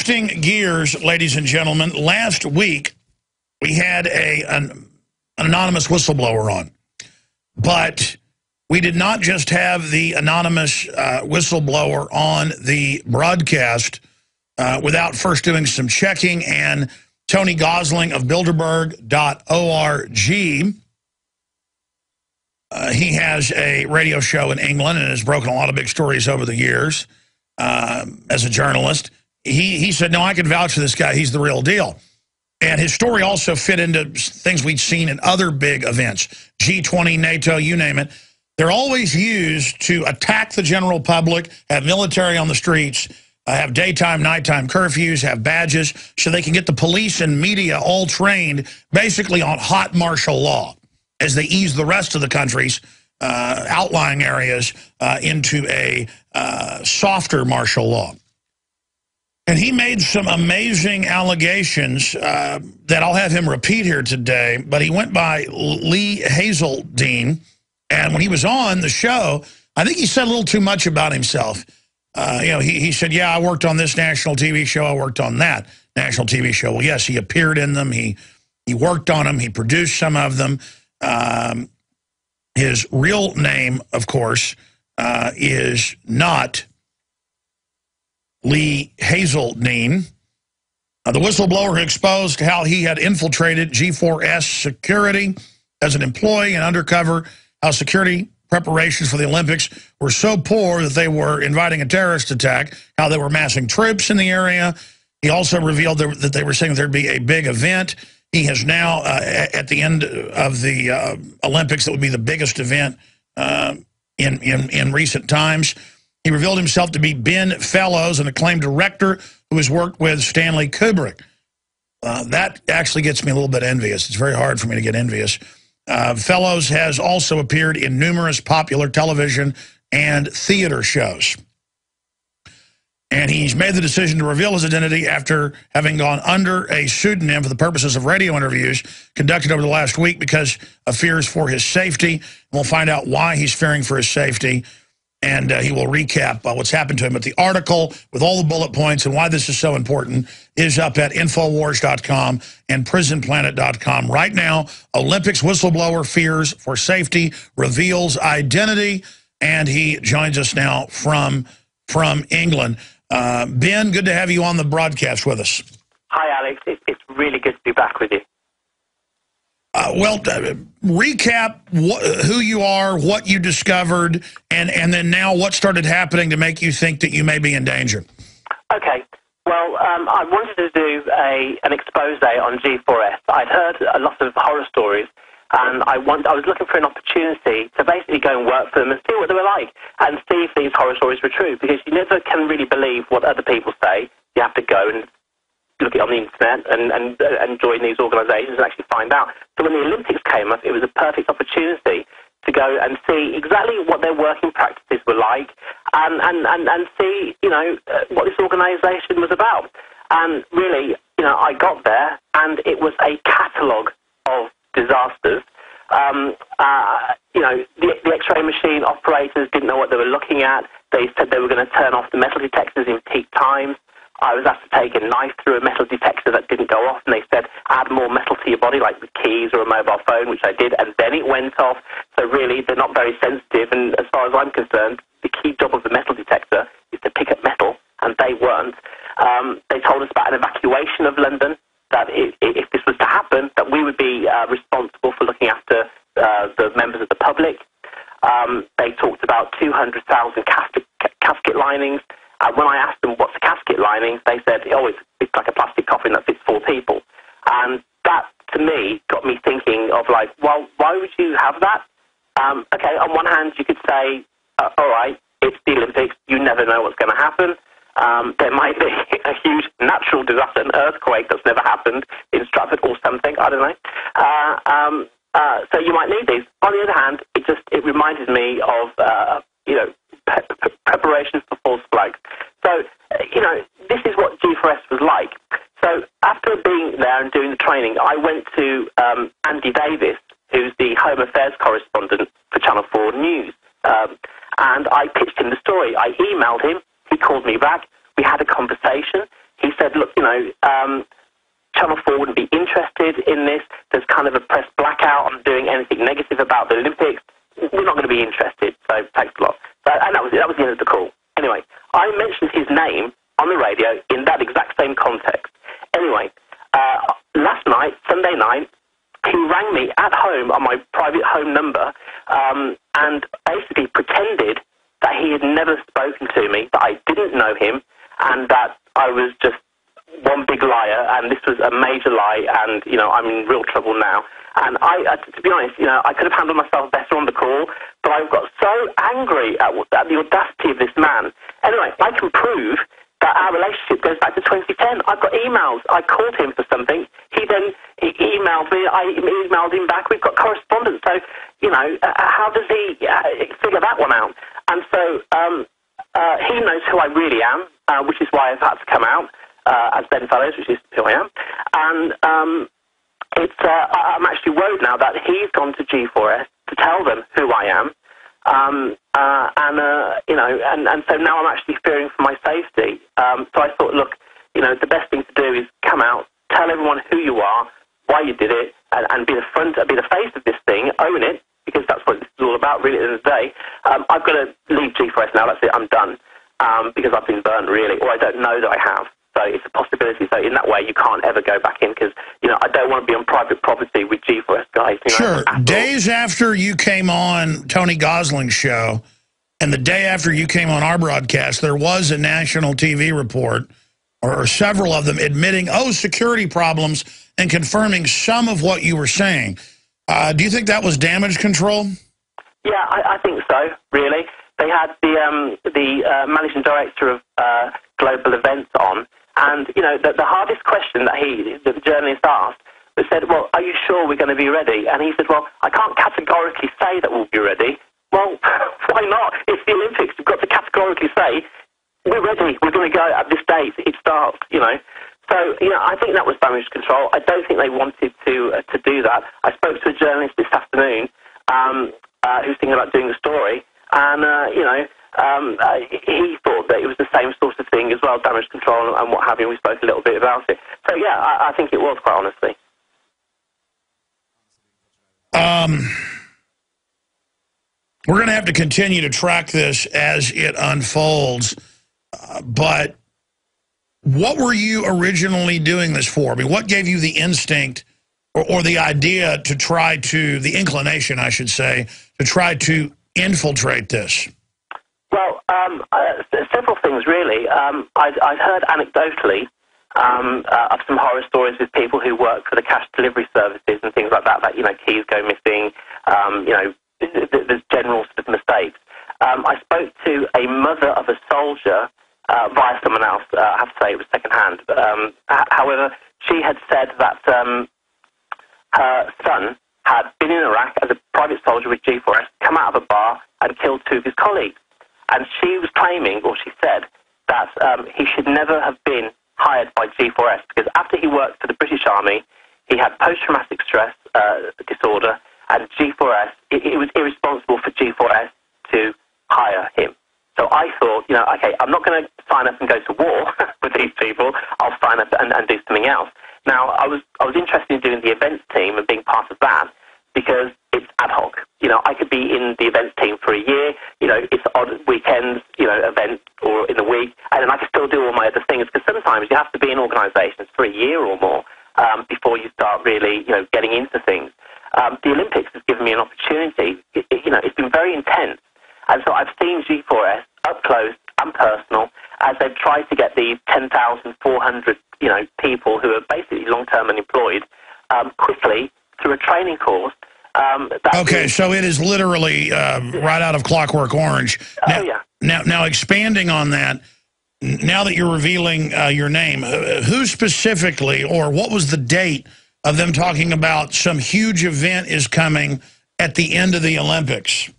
Shifting gears, ladies and gentlemen, last week we had an anonymous whistleblower on. But we did not just have the anonymous whistleblower on the broadcast without first doing some checking, and Tony Gosling of Bilderberg.org, he has a radio show in England and has broken a lot of big stories over the years as a journalist. He said, no, I can vouch for this guy. He's the real deal. And his story also fit into things we'd seen in other big events, G20, NATO, you name it. They're always used to attack the general public, have military on the streets, have daytime, nighttime curfews, have badges, so they can get the police and media all trained basically on hot martial law as they ease the rest of the country's outlying areas into a softer martial law. And he made some amazing allegations that I'll have him repeat here today, but he went by Lee Hazledean, and when he was on the show, I think he said a little too much about himself. You know, he said, yeah, I worked on this national TV show, I worked on that national TV show. Well, yes, he appeared in them, he worked on them, he produced some of them. His real name, of course, is not Lee Hazledean, the whistleblower who exposed how he had infiltrated G4S security as an employee and undercover, how security preparations for the Olympics were so poor that they were inviting a terrorist attack, how they were massing troops in the area. He also revealed that they were saying there'd be a big event. He has now, at the end of the Olympics, that would be the biggest event in recent times. He revealed himself to be Ben Fellows, an acclaimed director who has worked with Stanley Kubrick. That actually gets me a little bit envious. It's very hard for me to get envious. Fellows has also appeared in numerous popular television and theater shows. And he's made the decision to reveal his identity after having gone under a pseudonym for the purposes of radio interviews conducted over the last week because of fears for his safety. And we'll find out why he's fearing for his safety. And he will recap what's happened to him. But the article with all the bullet points and why this is so important is up at Infowars.com and PrisonPlanet.com. Right now, Olympics whistleblower fears for safety, reveals identity, and he joins us now from England. Ben, good to have you on the broadcast with us. Hi, Alex. It's really good to be back with you. Recap who you are, what you discovered, and then now what started happening to make you think that you may be in danger. Okay. Well, I wanted to do an expose on G4S. I'd heard a lot of horror stories, and I was looking for an opportunity to basically go and work for them and see what they were like, and see if these horror stories were true, because you never can really believe what other people say. You have to go and look it on the internet and join these organisations and actually find out. So when the Olympics came up, it was a perfect opportunity to go and see exactly what their working practices were like and see, you know, what this organisation was about. And really, you know, I got there and it was a catalogue of disasters. You know, the X-ray machine operators didn't know what they were looking at. They said they were going to turn off the metal detectors in peak times. I was asked to take a knife through a metal detector that didn't go off, and they said, add more metal to your body, like the keys or a mobile phone, which I did, and then it went off. So really, they're not very sensitive, and as far as I'm concerned, the key job of the metal detector is to pick up metal, and they weren't. They told us about an evacuation of London, that if this was to happen, that we would be responsible for looking after the members of the public. They talked about 200,000 casket linings. When I asked them what's a casket lining, they said, oh, it's like a plastic coffin that fits 4 people. And that, to me, got me thinking of like, well, why would you have that? Okay, on one hand, you could say, all right, it's the Olympics, you never know what's going to happen. There might be a huge natural disaster, an earthquake that's never happened in Stratford or something, I don't know. So you might need these. On the other hand, it reminded me of, you know, preparation for false flags. So, you know, this is what G4S was like. So after being there and doing the training, I went to Andy Davis, who's the Home Affairs correspondent for Channel 4 News, and I pitched him the story. I emailed him. He called me back. We had a conversation. He said, Channel 4 wouldn't be interested in this. There's kind of a press blackout on doing anything negative about the Olympics. We're not going to be interested, so thanks a lot. And that was the end of the call. Anyway, I mentioned his name on the radio in that exact same context. Anyway, last night, Sunday night, he rang me at home on my private home number and basically pretended that he had never spoken to me, that I didn't know him, and that I was just one big liar, and this was a major lie, and, I'm in real trouble now. And to be honest, I could have handled myself better on the call, but I got so angry at the audacity of this man. Anyway, I can prove that our relationship goes back to 2010. I've got emails. I called him for something. He emailed me. I emailed him back. We've got correspondence. So, how does he figure that one out? And so he knows who I really am, which is why I've had to come out as Ben Fellows, which is who I am. And I'm actually worried now that he's gone to G4S to tell them who I am. And so now I'm actually fearing for my safety. So I thought, look, the best thing to do is come out, tell everyone who you are, why you did it, and be the face of this thing, own it, because that's what this is all about, really, at the end of the day. I've got to leave G4S now. That's it. I'm done because I've been burned, really, or I don't know that I have. So it's a possibility. So in that way, you can't ever go back in because, I don't want to be on private property with G4S guys. Sure. Days after you came on Tony Gosling's show and the day after you came on our broadcast, there was a national TV report, or several of them, admitting, security problems and confirming some of what you were saying. Do you think that was damage control? Yeah, I think so, really. They had the managing director of global events on, and, the hardest question that the journalist asked was said, well, are you sure we're going to be ready? And he said, well, I can't categorically say that we'll be ready. Well, why not? It's the Olympics. You've got to categorically say, we're ready. We're going to go at this date. It starts, So, I think that was damage control. I don't think they wanted to do that. I spoke to a journalist this afternoon who's thinking about doing the story, and, he thought that it was the same sort of thing as well, damage control and what have you. We spoke a little bit about it. So, yeah, I think it was, quite honestly. We're going to have to continue to track this as it unfolds, but what were you originally doing this for? I mean, what gave you the instinct or the idea to try to, the inclination, I should say, to try to infiltrate this? Well, several things, really. I'd heard anecdotally of some horror stories with people who work for the cash delivery services and things like that, keys go missing, there's general sort of mistakes. I spoke to a mother of a soldier via someone else. I have to say it was secondhand. However, she had said that her son had been in Iraq as a private soldier with G4S, come out of a bar and killed two of his colleagues. And she was claiming, or she said, that he should never have been hired by G4S because after he worked for the British Army, he had post-traumatic stress disorder, and G4S, it was irresponsible for G4S to hire him. So I thought, okay, I'm not going to sign up and go to war with these people. I'll sign up and do something else. Now, I was interested in doing the events team and being part of that because it's ad hoc. I could be in the events team for a year. It's odd weekends, events or in the week, and then I could still do all my other things because sometimes you have to be in organisations for a year or more before you start really, getting into things. The Olympics has given me an opportunity. It's been very intense. And so I've seen G4S up close and personal as they've tried to get these 10,400, people who are basically long-term unemployed quickly through a training course. Okay, so it is literally right out of Clockwork Orange. Now, expanding on that, now that you're revealing your name, who specifically, or what was the date of them talking about some huge event is coming at the end of the Olympics?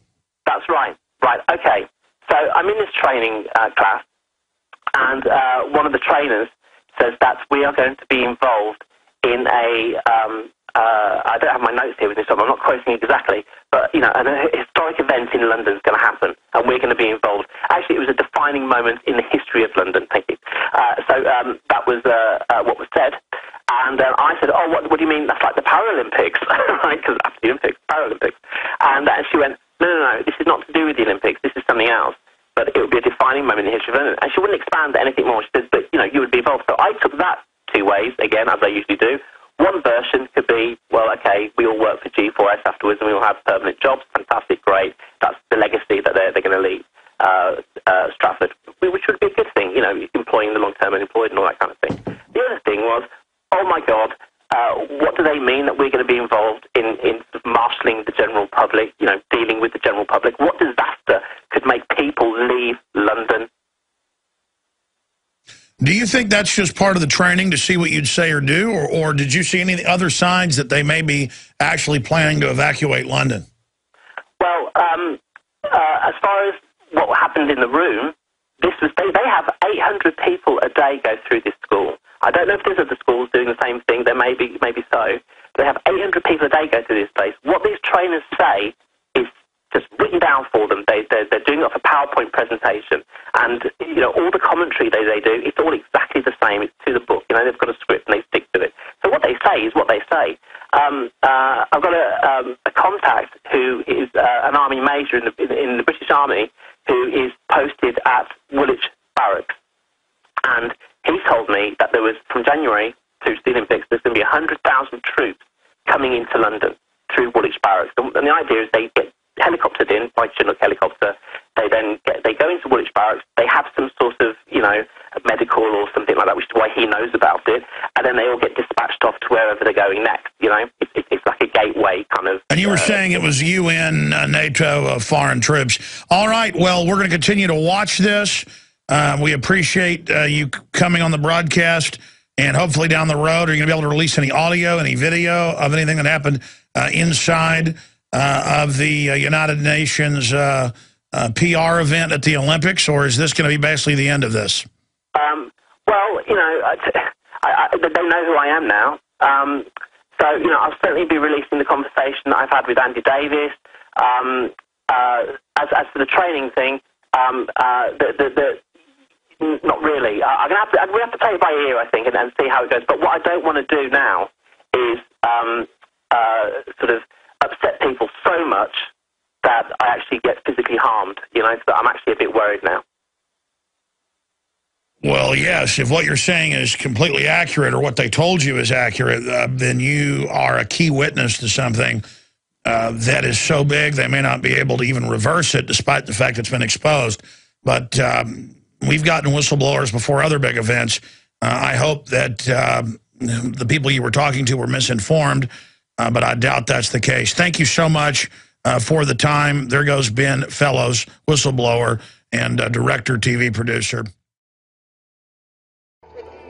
That's right. Right, okay. So I'm in this training class, and one of the trainers says that we are going to be involved in a I don't have my notes here with me, so I'm not quoting exactly, but, you know, an historic event in London is going to happen, and we're going to be involved. Actually, it was a defining moment in the history of London. Thank you. That was what was said. And I said, oh, what do you mean? That's like the Paralympics, right? Because after the Olympics, Paralympics. And she went, no, this is not to do with the Olympics. This is something else. But it would be a defining moment in the history of London. And she wouldn't expand anything more. She said, but, you know, you would be involved. So I took that two ways, again, as I usually do. One version could be, well, okay, we all work for G4S afterwards and we all have permanent jobs. Fantastic, great. That's the legacy that they're going to leave Stratford, which would be a good thing, you know, employing the long-term unemployed and all that kind of thing. The other thing was, oh, my God, what do they mean that we're going to be involved in sort of marshalling the general public, you know, dealing with the general public? What disaster could make people leave London? Do you think that's just part of the training to see what you'd say or do, or did you see any other signs that they may be actually planning to evacuate London? Well, as far as what happened in the room, they have 800 people a day go through this school. I don't know if there's other schools doing the same thing. There may be so. They have 800 people a day go through this place. What these trainers say is just written down for them. They're doing it off a PowerPoint presentation. And, you know, all the commentary they do, it's all exactly the same. It's to the book. You know, they've got a script and they stick to it. So what they say is what they say. I've got a contact who is an army major in the British Army who is posted at Woolwich Barracks. And he told me that there was, from January to the Olympics, there's going to be 100,000 troops coming into London through Woolwich Barracks. And the idea is they get helicoptered in by Chinook helicopter. They go into Woolwich Barracks. They have some sort of, you know, medical or something like that, which is why he knows about it. And then they all get dispatched off to wherever they're going next. You know, it's like a gateway kind of. And you were saying it was UN, NATO, foreign troops. All right. Well, we're going to continue to watch this. We appreciate you coming on the broadcast, and hopefully down the road, are you going to be able to release any audio, any video of anything that happened inside of the United Nations PR event at the Olympics, or is this going to be basically the end of this? Well, you know, they know who I am now. So, you know, I'll certainly be releasing the conversation that I've had with Andy Davis. As for the training thing, not really. We have to play it by ear, I think, and see how it goes. But what I don't want to do now is sort of upset people so much that I actually get physically harmed, you know, so I'm actually a bit worried now. Well, yes, if what you're saying is completely accurate or what they told you is accurate, then you are a key witness to something that is so big they may not be able to even reverse it despite the fact it's been exposed. But we've gotten whistleblowers before other big events. I hope that the people you were talking to were misinformed, but I doubt that's the case. Thank you so much for the time. There goes Ben Fellows, whistleblower and director, TV producer.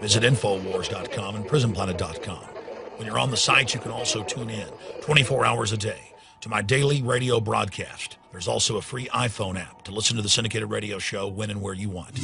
Visit Infowars.com and PrisonPlanet.com. When you're on the site, you can also tune in 24 hours a day to my daily radio broadcast. There's also a free iPhone app to listen to the syndicated radio show when and where you want.